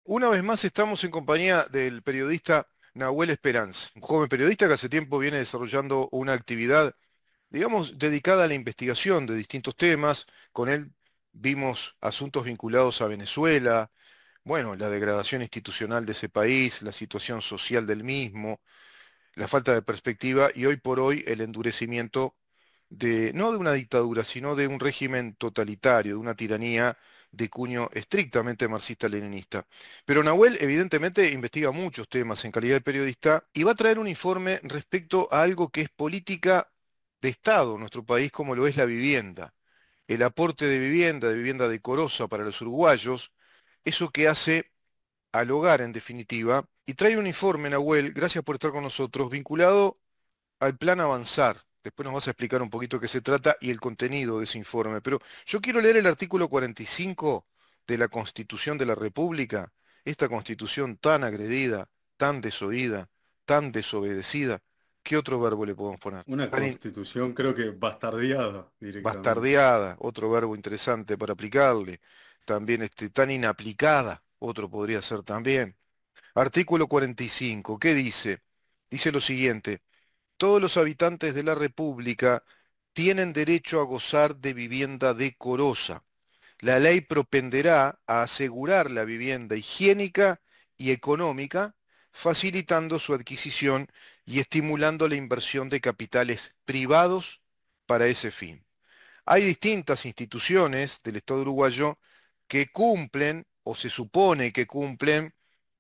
Una vez más estamos en compañía del periodista Nahuel Esperanza, un joven periodista que hace tiempo viene desarrollando una actividad, digamos, dedicada a la investigación de distintos temas. Con él vimos asuntos vinculados a Venezuela, bueno, la degradación institucional de ese país, la situación social del mismo, la falta de perspectiva y hoy por hoy el endurecimiento de, no de una dictadura, sino de un régimen totalitario, de una tiranía de cuño estrictamente marxista-leninista. Pero Nahuel evidentemente investiga muchos temas en calidad de periodista y va a traer un informe respecto a algo que es política de Estado en nuestro país, como lo es la vivienda. El aporte de vivienda decorosa para los uruguayos, eso que hace al hogar en definitiva, y trae un informe, Nahuel, gracias por estar con nosotros, vinculado al plan Avanzar. Después nos vas a explicar un poquito qué se trata y el contenido de ese informe. Pero yo quiero leer el artículo 45 de la Constitución de la República, esta Constitución tan agredida, tan desoída, tan desobedecida. ¿Qué otro verbo le podemos poner? Una constitución creo que bastardeada directamente. Bastardeada, otro verbo interesante para aplicarle. También tan inaplicada, otro podría ser también. Artículo 45, ¿qué dice? Dice lo siguiente: todos los habitantes de la República tienen derecho a gozar de vivienda decorosa. La ley propenderá a asegurar la vivienda higiénica y económica, facilitando su adquisición y estimulando la inversión de capitales privados para ese fin. Hay distintas instituciones del Estado uruguayo que cumplen, o se supone que cumplen,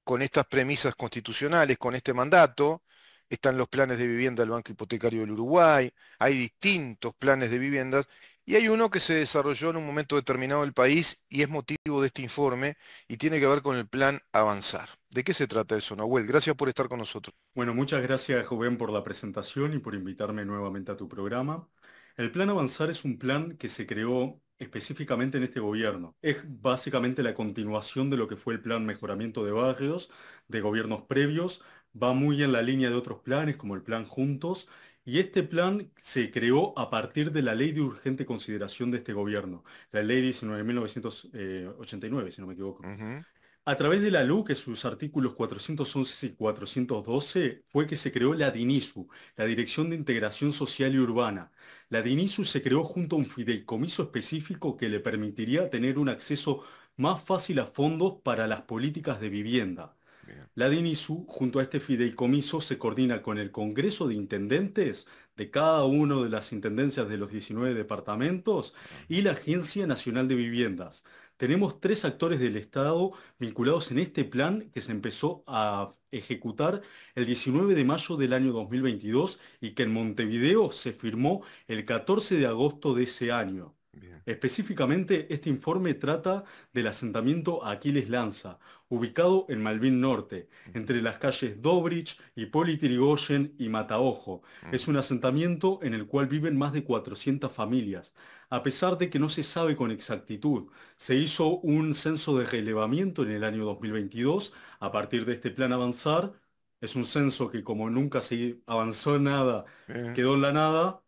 con estas premisas constitucionales, con este mandato. Están los planes de vivienda del Banco Hipotecario del Uruguay, hay distintos planes de viviendas, y hay uno que se desarrolló en un momento determinado del país y es motivo de este informe y tiene que ver con el plan Avanzar. ¿De qué se trata eso, Nahuel? Gracias por estar con nosotros. Bueno, muchas gracias, Joven, por la presentación y por invitarme nuevamente a tu programa. El Plan Avanzar es un plan que se creó específicamente en este gobierno. Es básicamente la continuación de lo que fue el Plan Mejoramiento de Barrios de gobiernos previos. Va muy en la línea de otros planes, como el Plan Juntos. Y este plan se creó a partir de la ley de urgente consideración de este gobierno, la ley 19.989, si no me equivoco. Ujú, A través de la LU, que sus artículos 411 y 412, fue que se creó la DINISU, la Dirección de Integración Social y Urbana. La DINISU se creó junto a un fideicomiso específico que le permitiría tener un acceso más fácil a fondos para las políticas de vivienda. bien. La DINISU, junto a este fideicomiso, se coordina con el Congreso de Intendentes de cada una de las intendencias de los 19 departamentos y Ujú, la Agencia Nacional de Viviendas. Tenemos tres actores del Estado vinculados en este plan que se empezó a ejecutar el 19 de mayo del año 2022 y que en Montevideo se firmó el 14 de agosto de ese año. bien. Específicamente, este informe trata del asentamiento Aquiles Lanza, ubicado en Malvin Norte, Ujú, entre las calles Dobrich, Hipólito Yrigoyen y Mataojo. Es ujú, un asentamiento en el cual viven más de 400 familias. A pesar de que no se sabe con exactitud, se hizo un censo de relevamiento en el año 2022 a partir de este plan Avanzar. Es un censo que como nunca se avanzó en nada, bien, quedó en la nada.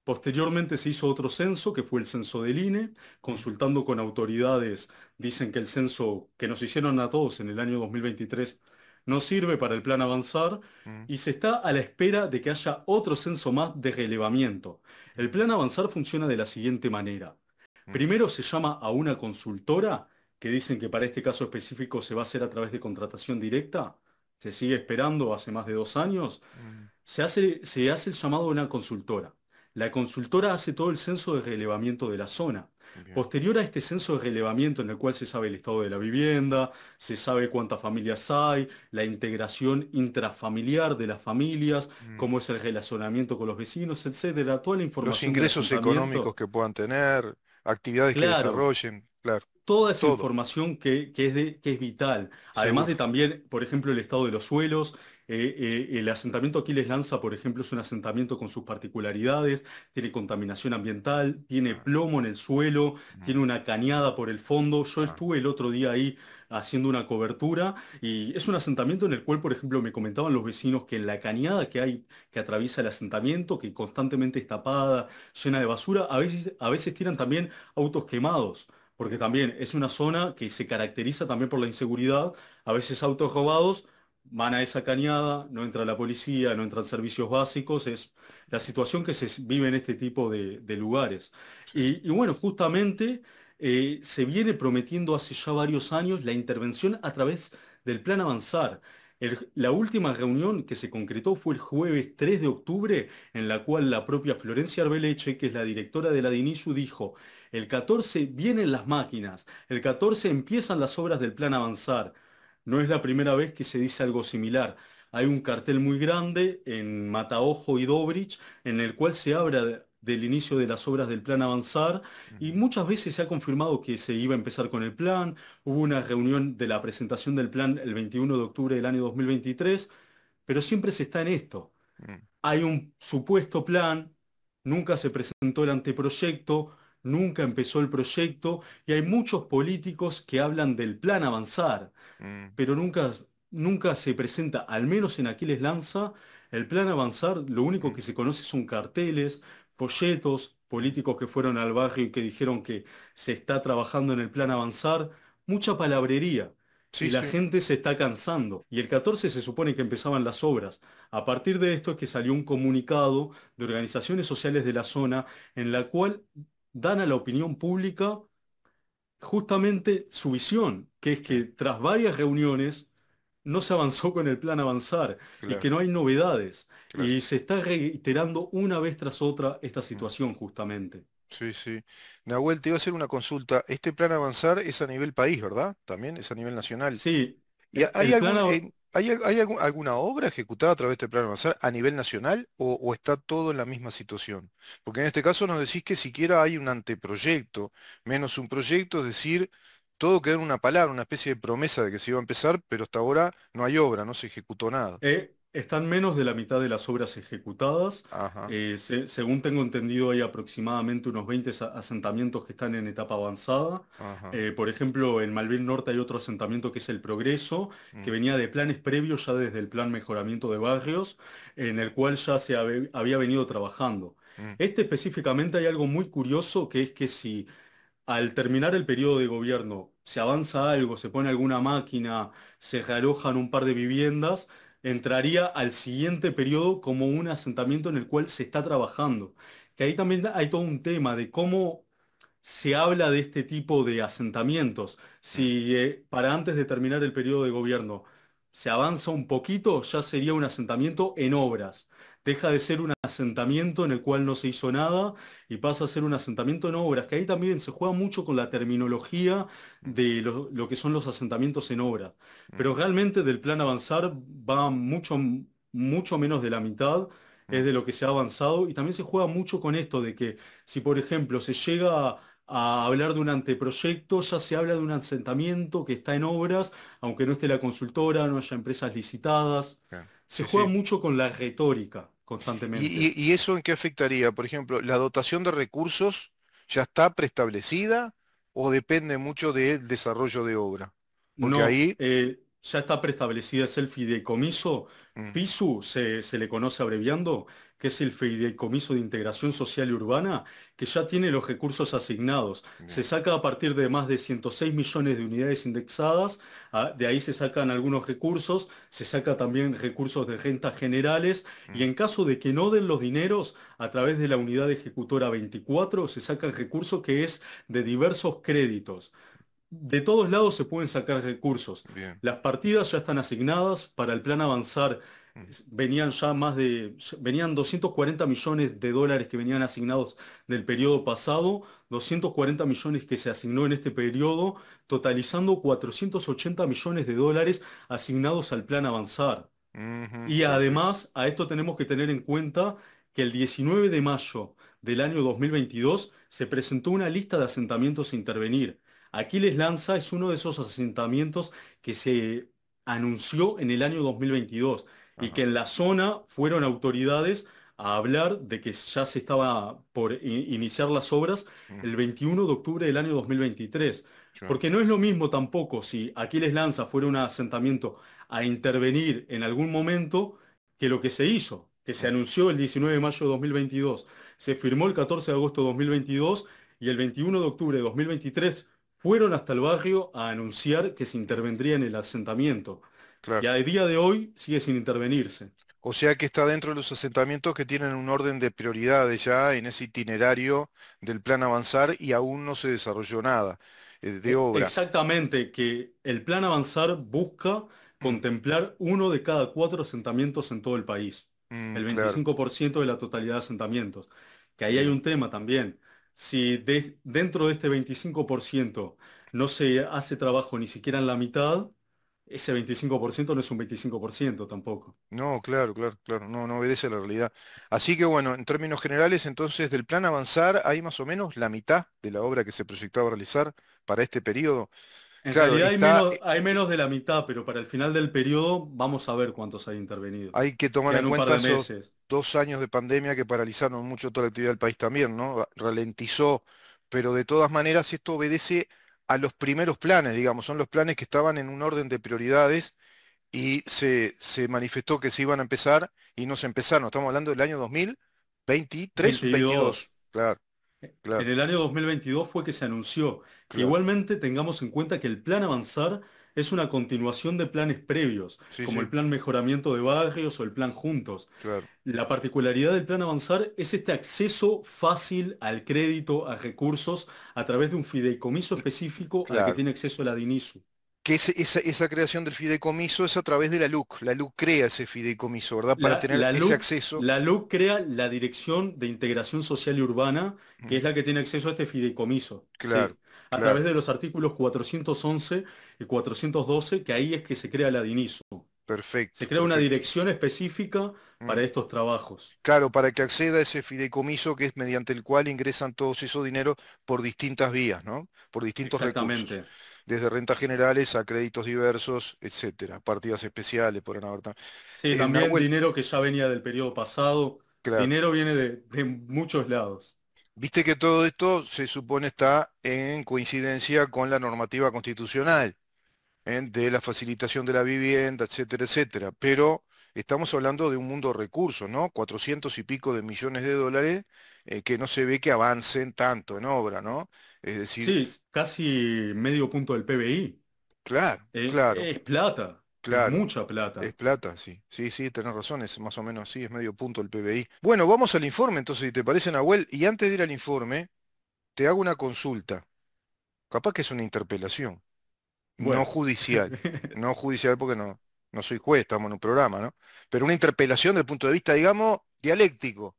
Posteriormente se hizo otro censo, que fue el censo del INE. ujú, Consultando con autoridades, dicen que el censo que nos hicieron a todos en el año 2023 no sirve para el plan Avanzar ujú, y se está a la espera de que haya otro censo más de relevamiento. El bien, plan Avanzar funciona de la siguiente manera. ujú, Primero se llama a una consultora, que dicen que para este caso específico se va a hacer a través de contratación directa. Se sigue esperando hace más de 2 años. ujú, Se hace el llamado a una consultora. La consultora hace todo el censo de relevamiento de la zona. bien, Posterior a este censo de relevamiento en el cual se sabe el estado de la vivienda, se sabe cuántas familias hay, la integración intrafamiliar de las familias, ujú. cómo es el relacionamiento con los vecinos, etcétera, toda la Los información del ingresos económicos asentamiento. que puedan tener, actividades que Claro, desarrollen, claro, toda esa todo, información que es vital. Además seguro. de también, por ejemplo, el estado de los suelos. El asentamiento Aquiles Lanza, por ejemplo, es un asentamiento con sus particularidades, tiene contaminación ambiental, tiene Ah, plomo en el suelo, ujú, tiene una cañada por el fondo. Yo ah, estuve el otro día ahí haciendo una cobertura y es un asentamiento en el cual, por ejemplo, me comentaban los vecinos que en la cañada que hay, que atraviesa el asentamiento, que constantemente es tapada, llena de basura, a veces tiran también autos quemados. porque también es una zona que se caracteriza también por la inseguridad, a veces autos robados, van a esa cañada, no entra la policía, no entran servicios básicos, es la situación que se vive en este tipo de lugares. Sí. Y bueno, justamente se viene prometiendo hace ya varios años la intervención a través del Plan Avanzar. La última reunión que se concretó fue el jueves 3 de octubre, en la cual la propia Florencia Arbeleche, que es la directora de la DINISU, dijo: el 14 vienen las máquinas, el 14 empiezan las obras del Plan Avanzar. No es la primera vez que se dice algo similar. Hay un cartel muy grande en Mataojo y Dobrich en el cual se habla del inicio de las obras del Plan Avanzar, y Ujú, muchas veces se ha confirmado que se iba a empezar con el plan. Hubo una reunión de la presentación del plan el 21 de octubre del año 2023, pero siempre se está en esto. mm, Hay un supuesto plan, nunca se presentó el anteproyecto, nunca empezó el proyecto, y hay muchos políticos que hablan del plan avanzar, mm, pero nunca se presenta, al menos en Aquiles Lanza, el plan avanzar. Lo único mm, que se conoce son carteles, folletos, mm. políticos que fueron al barrio y que dijeron que se está trabajando en el plan avanzar, mucha palabrería. Y Sí, la sí. gente se está cansando. Y el 14 se supone que empezaban las obras. A partir de esto es que salió un comunicado de organizaciones sociales de la zona en la cual dan a la opinión pública justamente su visión, que es Sí, que tras varias reuniones no se avanzó con el plan avanzar y que claro, no hay novedades. claro. Y se está reiterando una vez tras otra esta Mm, situación justamente. sí, sí. Nahuel, te iba a hacer una consulta. Este plan avanzar es a nivel país, ¿verdad? También es a nivel nacional. Sí, ¿Y hay el plan, algún, hay alguna obra ejecutada a través de este plan avanzar a nivel nacional o está todo en la misma situación? Porque en este caso nos decís que siquiera hay un anteproyecto, menos un proyecto, es decir, todo queda en una palabra, una especie de promesa de que se iba a empezar, pero hasta ahora no hay obra, no se ejecutó nada. Están menos de la mitad de las obras ejecutadas. Ajá, Según tengo entendido, hay aproximadamente unos 20 asentamientos que están en etapa avanzada. ajá, Por ejemplo, en Malvin Norte hay otro asentamiento que es El Progreso, que mm, venía de planes previos ya desde el plan Mejoramiento de Barrios, en el cual ya se había venido trabajando. mm, Este específicamente hay algo muy curioso, que es que si al terminar el periodo de gobierno se avanza algo, se pone alguna máquina, se realojan un par de viviendas, entraría al siguiente periodo como un asentamiento en el cual se está trabajando. Que ahí también hay todo un tema de cómo se habla de este tipo de asentamientos. mm, Si para antes de terminar el periodo de gobierno se avanza un poquito, ya sería un asentamiento en obras. Deja de ser un asentamiento en el cual no se hizo nada y pasa a ser un asentamiento en obras, que ahí también se juega mucho con la terminología mm, de lo que son los asentamientos en obras. mm, Pero realmente del plan avanzar va mucho menos de la mitad, es mm, de lo que se ha avanzado, y también se juega mucho con esto de que si, por ejemplo, se llega a hablar de un anteproyecto, ya se habla de un asentamiento que está en obras, aunque no esté la consultora, no haya empresas licitadas. claro. Se Sí, juega sí. mucho con la retórica constantemente. ¿Y eso en qué afectaría? Por ejemplo, ¿la dotación de recursos ya está preestablecida o depende mucho del desarrollo de obra? Porque No, ahí... ya está preestablecida, es el fideicomiso. mm, PISU se le conoce abreviando, que es el Fideicomiso de Integración Social y Urbana, que ya tiene los recursos asignados. Se bien, saca a partir de más de 106 millones de unidades indexadas, de ahí se sacan algunos recursos, se saca también recursos de rentas generales, y mm, en caso de que no den los dineros, a través de la unidad ejecutora 24 se saca el recurso que es de diversos créditos. De todos lados se pueden sacar recursos. bien, Las partidas ya están asignadas para el plan avanzar. mm, Venían ya venían 240 millones de dólares que venían asignados del periodo pasado, 240 millones que se asignó en este periodo, totalizando 480 millones de dólares asignados al plan avanzar. ujú, Y perfecto. además, a esto tenemos que tener en cuenta que el 19 de mayo del año 2022 se presentó una lista de asentamientos a intervenir. Aquiles Lanza es uno de esos asentamientos que se anunció en el año 2022 y que Ajá, en la zona fueron autoridades a hablar de que ya se estaba por iniciar las obras el ujú, 21 de octubre del año 2023. claro, Porque no es lo mismo tampoco si Aquiles Lanza fuera un asentamiento a intervenir en algún momento que lo que se hizo, que se mm, anunció el 19 de mayo de 2022, se firmó el 14 de agosto de 2022 y el 21 de octubre de 2023 fueron hasta el barrio a anunciar que se intervendría en el asentamiento. Y claro. a día de hoy sigue sin intervenirse. O sea que está dentro de los asentamientos que tienen un orden de prioridades ya en ese itinerario del plan avanzar y aún no se desarrolló nada de obra. Exactamente, que el plan Avanzar busca contemplar uno de cada cuatro asentamientos en todo el país, el Claro, 25% de la totalidad de asentamientos. Que ahí hay bien. un tema también. Si dentro de este 25% no se hace trabajo ni siquiera en la mitad, ese 25% no es un 25% tampoco. No, claro, claro, claro, no, no obedece a la realidad. Así que bueno, en términos generales, entonces del plan avanzar hay más o menos la mitad de la obra que se proyectaba realizar para este periodo. En Claro, realidad está, hay menos de la mitad, pero para el final del periodo vamos a ver cuántos hay intervenido. hay que tomar en Quedan un par cuenta de esos meses. 2 años de pandemia que paralizaron mucho toda la actividad del país también, ¿no? Ralentizó, pero de todas maneras esto obedece a los primeros planes, digamos, son los planes que estaban en un orden de prioridades y se manifestó que se iban a empezar y no se empezaron. Estamos hablando del año 2023 o 22. 22. Claro, En claro, el año 2022 fue que se anunció que claro. igualmente tengamos en cuenta que el Plan Avanzar es una continuación de planes previos, Sí, como el sí, Plan Mejoramiento de Barrios o el Plan Juntos. claro. La particularidad del Plan Avanzar es este acceso fácil al crédito, a recursos, a través de un fideicomiso específico al que Claro. tiene acceso la DINISU. Que esa creación del fideicomiso es a través de la LUC. La LUC crea ese fideicomiso, ¿verdad? Para La, tener la ese LUC, acceso. la LUC crea la Dirección de Integración Social y Urbana, que Mm, es la que tiene acceso a este fideicomiso, claro, sí, a claro. través de los artículos 411 y 412, que ahí es que se crea la DINISU. Perfecto, Se crea una perfecto. dirección específica Mm. para estos trabajos. Claro, para que acceda a ese fideicomiso que es mediante el cual ingresan todos esos dineros por distintas vías, ¿no? Por distintos recursos, Exactamente. desde rentas generales a créditos diversos, etcétera, partidas especiales, por haber Sí, también Nahuel, dinero que ya venía del periodo pasado. claro, Dinero viene de muchos lados. viste que todo esto se supone está en coincidencia con la normativa constitucional, de la facilitación de la vivienda, etcétera, etcétera. Pero estamos hablando de un mundo de recursos, ¿no? 400 y pico de millones de dólares que no se ve que avancen tanto en obra, ¿no? Es decir, Sí, casi medio punto del PBI. claro, claro, Es plata, es claro. mucha Es plata. plata, sí. Sí, sí, tenés razón, es más o menos así, es medio punto el PBI. Bueno, vamos al informe entonces, si te parece, Nahuel, y antes de ir al informe, te hago una consulta. Capaz que es una interpelación. No Bueno. judicial, no judicial porque no, no soy juez, estamos en un programa, ¿no? Pero una interpelación desde el punto de vista, digamos, dialéctico.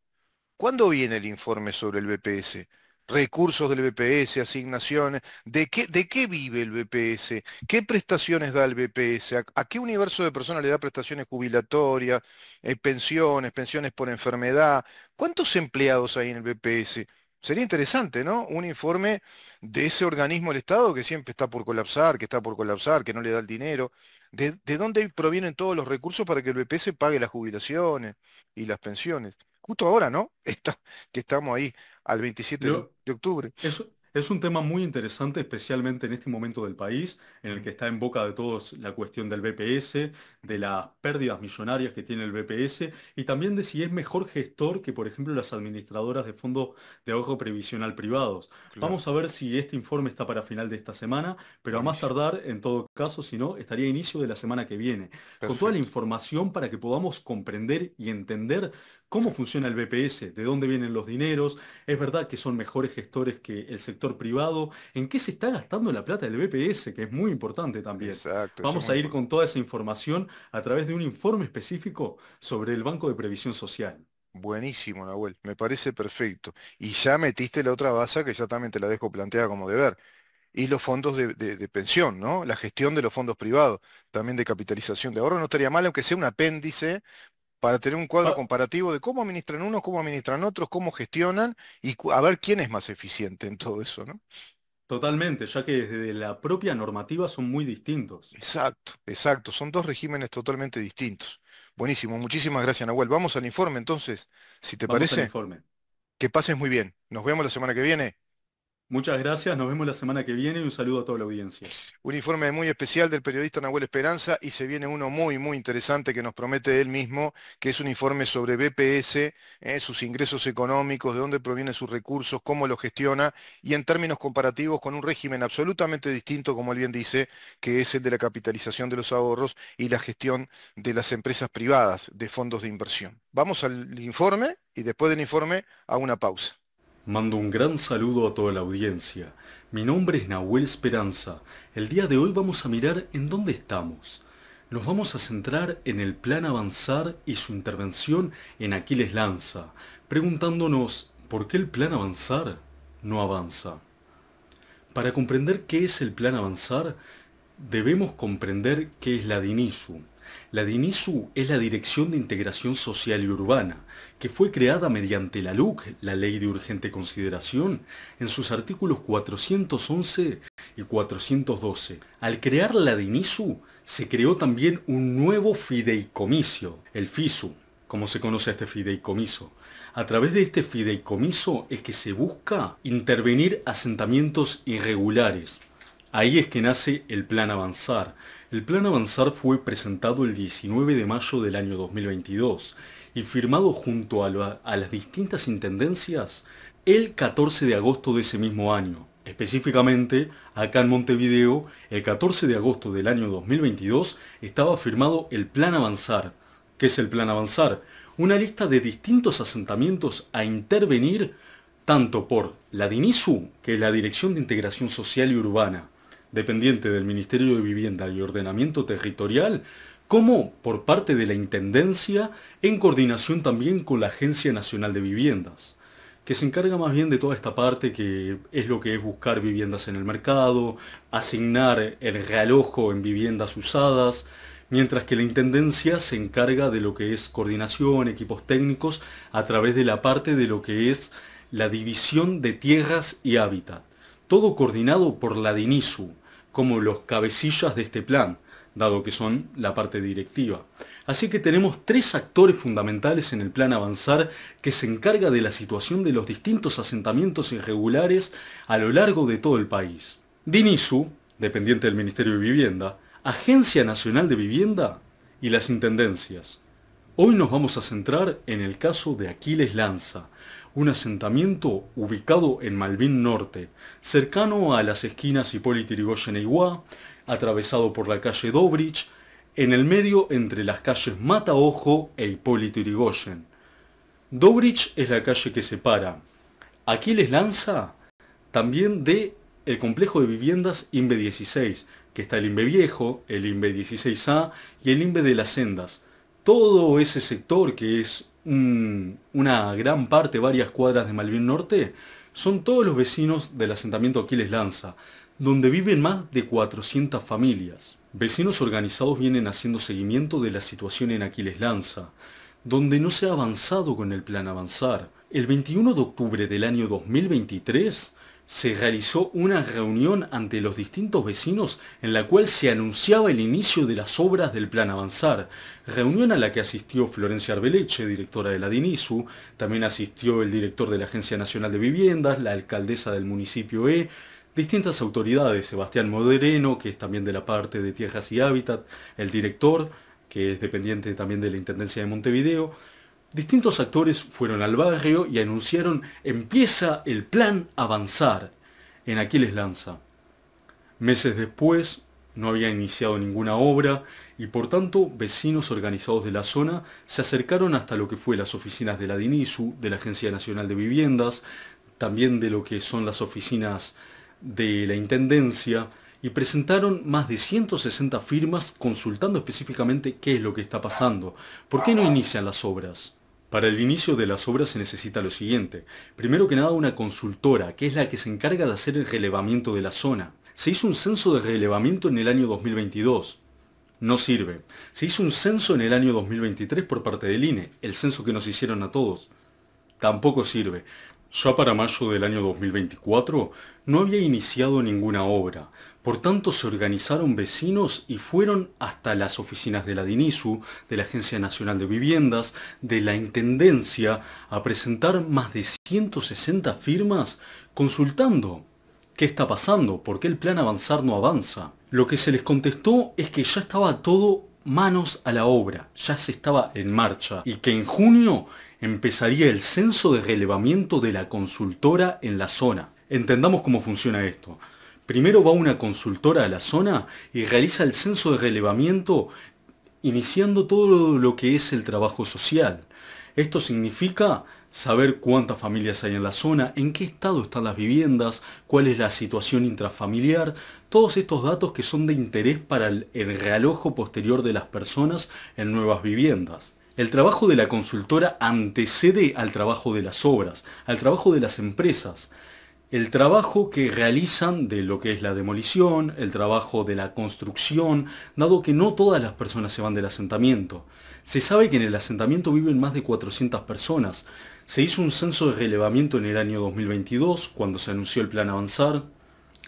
¿Cuándo viene el informe sobre el BPS? Recursos del BPS, asignaciones, ¿de qué vive el BPS? ¿Qué prestaciones da el BPS? ¿A qué universo de personas le da prestaciones jubilatorias, pensiones por enfermedad? ¿Cuántos empleados hay en el BPS? Sería interesante, ¿no? Un informe de ese organismo del Estado que siempre está por colapsar, que está por colapsar, que no le da el dinero. ¿De dónde provienen todos los recursos para que el BPS pague las jubilaciones y las pensiones? Justo ahora, ¿no? Que estamos ahí al 27 de, Lo, de octubre. es un tema muy interesante, especialmente en este momento del país, en el Mm, que está en boca de todos la cuestión del BPS, de las pérdidas millonarias que tiene el BPS y también de si es mejor gestor que, por ejemplo, las administradoras de fondos de ahorro previsional privados. claro, Vamos a ver si este informe está para final de esta semana, pero a más buenísimo. tardar, en todo caso, si no, estaría a inicio de la semana que viene, con toda la Perfecto. información para que podamos comprender y entender cómo funciona el BPS, de dónde vienen los dineros. Es verdad que son mejores gestores que el sector privado. ¿En qué se está gastando la plata del BPS? Que es muy importante también. Exacto, eso es Vamos muy a ir importante. con toda esa información a través de un informe específico sobre el Banco de Previsión Social. Buenísimo, Nahuel. Me parece perfecto. Y ya metiste la otra base que ya también te la dejo planteada como deber. Y los fondos de pensión, ¿no? La gestión de los fondos privados, también de capitalización de ahorro, no estaría mal, aunque sea un apéndice para tener un cuadro Pa- comparativo de cómo administran unos, cómo administran otros, cómo gestionan y a ver quién es más eficiente en todo eso, ¿no? Totalmente, ya que desde la propia normativa son muy distintos. Exacto, exacto. Son dos regímenes totalmente distintos. Buenísimo, muchísimas gracias, Nahuel. Vamos al informe entonces, si te Vamos al parece. informe. Que pases muy bien. Nos vemos la semana que viene. Muchas gracias, nos vemos la semana que viene y un saludo a toda la audiencia. Un informe muy especial del periodista Nahuel Esperanza y se viene uno muy, muy interesante que nos promete él mismo, que es un informe sobre BPS, sus ingresos económicos, de dónde provienen sus recursos, cómo los gestiona y en términos comparativos con un régimen absolutamente distinto, como él bien dice, que es el de la capitalización de los ahorros y la gestión de las empresas privadas de fondos de inversión. Vamos al informe y después del informe a una pausa. Mando un gran saludo a toda la audiencia. Mi nombre es Nahuel Esperanza. El día de hoy vamos a mirar en dónde estamos. Nos vamos a centrar en el Plan Avanzar y su intervención en Aquiles Lanza, preguntándonos ¿por qué el Plan Avanzar no avanza? Para comprender qué es el Plan Avanzar, debemos comprender qué es la DINISU. La DINISU es la Dirección de Integración Social y Urbana, que fue creada mediante la LUC, la Ley de Urgente Consideración, en sus artículos 411 y 412. Al crear la DINISU, se creó también un nuevo fideicomiso, el FISU, como se conoce a este fideicomiso. A través de este fideicomiso es que se busca intervenir asentamientos irregulares. Ahí es que nace el Plan Avanzar. El Plan Avanzar fue presentado el 19 de mayo del año 2022 y firmado junto a las distintas intendencias el 14 de agosto de ese mismo año. Específicamente, acá en Montevideo, el 14 de agosto del año 2022 estaba firmado el Plan Avanzar. ¿Qué es el Plan Avanzar? Una lista de distintos asentamientos a intervenir tanto por la DINISU, que es la Dirección de Integración Social y Urbana, dependiente del Ministerio de Vivienda y Ordenamiento Territorial, como por parte de la Intendencia, en coordinación también con la Agencia Nacional de Viviendas, que se encarga más bien de toda esta parte que es lo que es buscar viviendas en el mercado, asignar el realojo en viviendas usadas, mientras que la Intendencia se encarga de lo que es coordinación, equipos técnicos, a través de la parte de lo que es la división de tierras y hábitat. Todo coordinado por la DINISU, como los cabecillas de este plan, dado que son la parte directiva. Así que tenemos tres actores fundamentales en el Plan Avanzar que se encarga de la situación de los distintos asentamientos irregulares a lo largo de todo el país. DINISU, dependiente del Ministerio de Vivienda, Agencia Nacional de Vivienda y las Intendencias. Hoy nos vamos a centrar en el caso de Aquiles Lanza, un asentamiento ubicado en Malvin Norte, cercano a las esquinas Hipólito Yrigoyen e Iguá, atravesado por la calle Dobrich, en el medio entre las calles Mataojo e Hipólito Yrigoyen. Dobrich es la calle que separa Aquiles Lanza también de el complejo de viviendas INVE 16, que está el INVE Viejo, el INVE 16A y el INVE de las Sendas. Todo ese sector que es una gran parte, varias cuadras de Malvin Norte, son todos los vecinos del asentamiento Aquiles Lanza, donde viven más de 400 familias. Vecinos organizados vienen haciendo seguimiento de la situación en Aquiles Lanza, donde no se ha avanzado con el Plan Avanzar. El 21 de octubre del año 2023 se realizó una reunión ante los distintos vecinos en la cual se anunciaba el inicio de las obras del Plan Avanzar, reunión a la que asistió Florencia Arbeleche, directora de la DINISU, también asistió el director de la Agencia Nacional de Viviendas, la alcaldesa del municipio distintas autoridades, Sebastián Modereno, que es también de la parte de Tierras y Hábitat, el director, que es dependiente también de la Intendencia de Montevideo. Distintos actores fueron al barrio y anunciaron empieza el Plan Avanzar en Aquiles Lanza. Meses después no había iniciado ninguna obra y por tanto vecinos organizados de la zona se acercaron hasta lo que fue las oficinas de la DINISU, de la Agencia Nacional de Viviendas, también de lo que son las oficinas de la Intendencia y presentaron más de 160 firmas consultando específicamente qué es lo que está pasando, por qué no inician las obras. Para el inicio de las obras se necesita lo siguiente. Primero que nada una consultora, que es la que se encarga de hacer el relevamiento de la zona. Se hizo un censo de relevamiento en el año 2022. No sirve. Se hizo un censo en el año 2023 por parte del INE, el censo que nos hicieron a todos. Tampoco sirve. Ya para mayo del año 2024 no había iniciado ninguna obra. Por tanto se organizaron vecinos y fueron hasta las oficinas de la DINISU, de la Agencia Nacional de Viviendas, de la Intendencia, a presentar más de 160 firmas consultando ¿Qué está pasando? ¿Por qué el plan Avanzar no avanza? Lo que se les contestó es que ya estaba todo manos a la obra, ya se estaba en marcha y que en junio empezaría el censo de relevamiento de la consultora en la zona. Entendamos cómo funciona esto. Primero va una consultora a la zona y realiza el censo de relevamiento iniciando todo lo que es el trabajo social. Esto significa saber cuántas familias hay en la zona, en qué estado están las viviendas, cuál es la situación intrafamiliar, todos estos datos que son de interés para el realojo posterior de las personas en nuevas viviendas. El trabajo de la consultora antecede al trabajo de las obras, al trabajo de las empresas. El trabajo que realizan de lo que es la demolición, el trabajo de la construcción, dado que no todas las personas se van del asentamiento. Se sabe que en el asentamiento viven más de 400 personas. Se hizo un censo de relevamiento en el año 2022, cuando se anunció el plan Avanzar.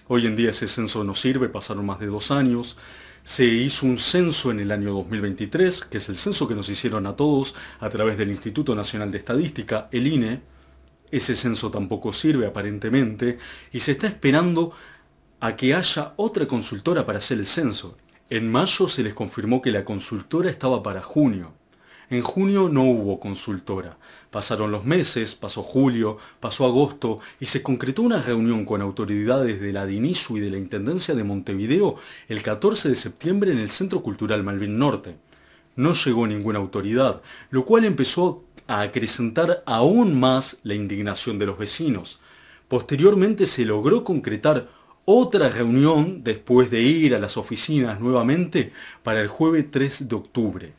Hoy en día ese censo no sirve, pasaron más de 2 años. Se hizo un censo en el año 2023, que es el censo que nos hicieron a todos a través del Instituto Nacional de Estadística, el INE. Ese censo tampoco sirve aparentemente y se está esperando a que haya otra consultora para hacer el censo. En mayo se les confirmó que la consultora estaba para junio. En junio no hubo consultora. Pasaron los meses, pasó julio, pasó agosto y se concretó una reunión con autoridades de la DINISU y de la Intendencia de Montevideo el 14 de septiembre en el Centro Cultural Malvin Norte. No llegó ninguna autoridad, lo cual empezó a acrecentar aún más la indignación de los vecinos. Posteriormente se logró concretar otra reunión después de ir a las oficinas nuevamente para el jueves 3 de octubre,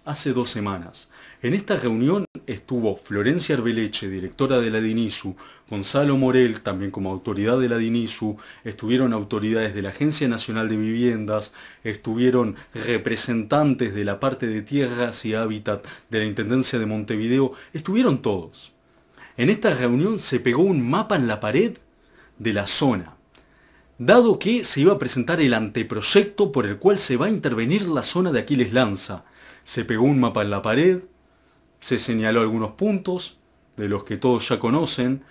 hace 2 semanas. En esta reunión estuvo Florencia Arbeleche, directora de la DINISU, Gonzalo Morel, también como autoridad de la DINISU, estuvieron autoridades de la Agencia Nacional de Viviendas, estuvieron representantes de la parte de Tierras y Hábitat de la Intendencia de Montevideo, estuvieron todos. En esta reunión se pegó un mapa en la pared de la zona, dado que se iba a presentar el anteproyecto por el cual se va a intervenir la zona de Aquiles Lanza. Se pegó un mapa en la pared, se señaló algunos puntos, de los que todos ya conocen,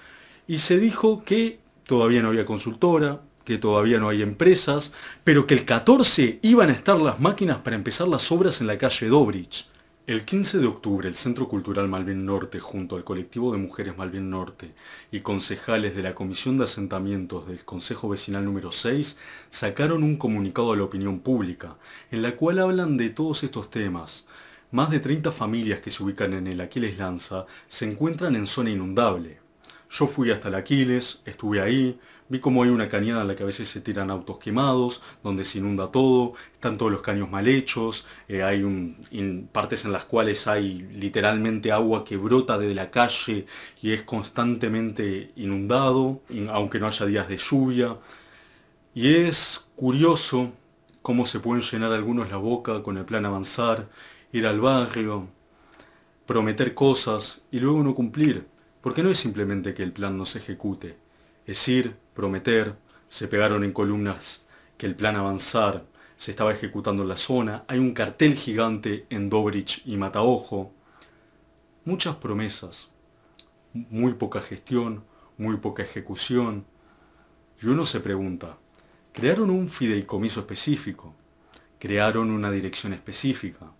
y se dijo que todavía no había consultora, que todavía no hay empresas, pero que el 14 iban a estar las máquinas para empezar las obras en la calle Dobrich. El 15 de octubre, el Centro Cultural Malvin Norte, junto al colectivo de mujeres Malvin Norte y concejales de la Comisión de Asentamientos del Consejo Vecinal número 6, sacaron un comunicado a la opinión pública, en la cual hablan de todos estos temas. Más de 30 familias que se ubican en el Aquiles Lanza se encuentran en zona inundable. Yo fui hasta el Aquiles, estuve ahí, vi cómo hay una cañada en la que a veces se tiran autos quemados, donde se inunda todo, están todos los caños mal hechos, hay partes en las cuales hay literalmente agua que brota desde la calle y es constantemente inundado, aunque no haya días de lluvia. Y es curioso cómo se pueden llenar algunos la boca con el plan Avanzar, ir al barrio, prometer cosas y luego no cumplir. Porque no es simplemente que el plan no se ejecute, es ir, prometer, se pegaron en columnas que el plan Avanzar se estaba ejecutando en la zona, hay un cartel gigante en Dobrich y Mataojo, muchas promesas, muy poca gestión, muy poca ejecución, y uno se pregunta, ¿crearon un fideicomiso específico? ¿Crearon una dirección específica?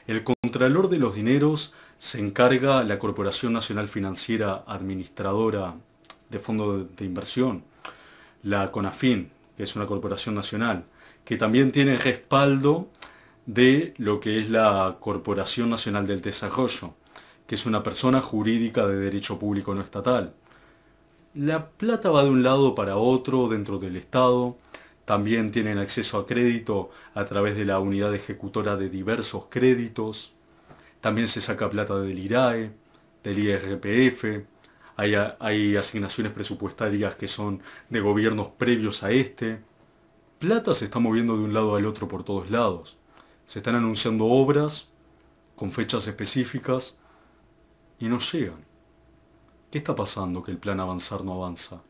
El contralor de los dineros se encarga la Corporación Nacional Financiera Administradora de Fondos de Inversión, la CONAFIN, que es una corporación nacional, que también tiene respaldo de lo que es la Corporación Nacional del Desarrollo, que es una persona jurídica de derecho público no estatal. La plata va de un lado para otro dentro del Estado. También tienen acceso a crédito a través de la unidad ejecutora de diversos créditos. También se saca plata del IRAE, del IRPF. Hay asignaciones presupuestarias que son de gobiernos previos a este. Plata se está moviendo de un lado al otro por todos lados. Se están anunciando obras con fechas específicas y no llegan. ¿Qué está pasando que el plan Avanzar no avanza?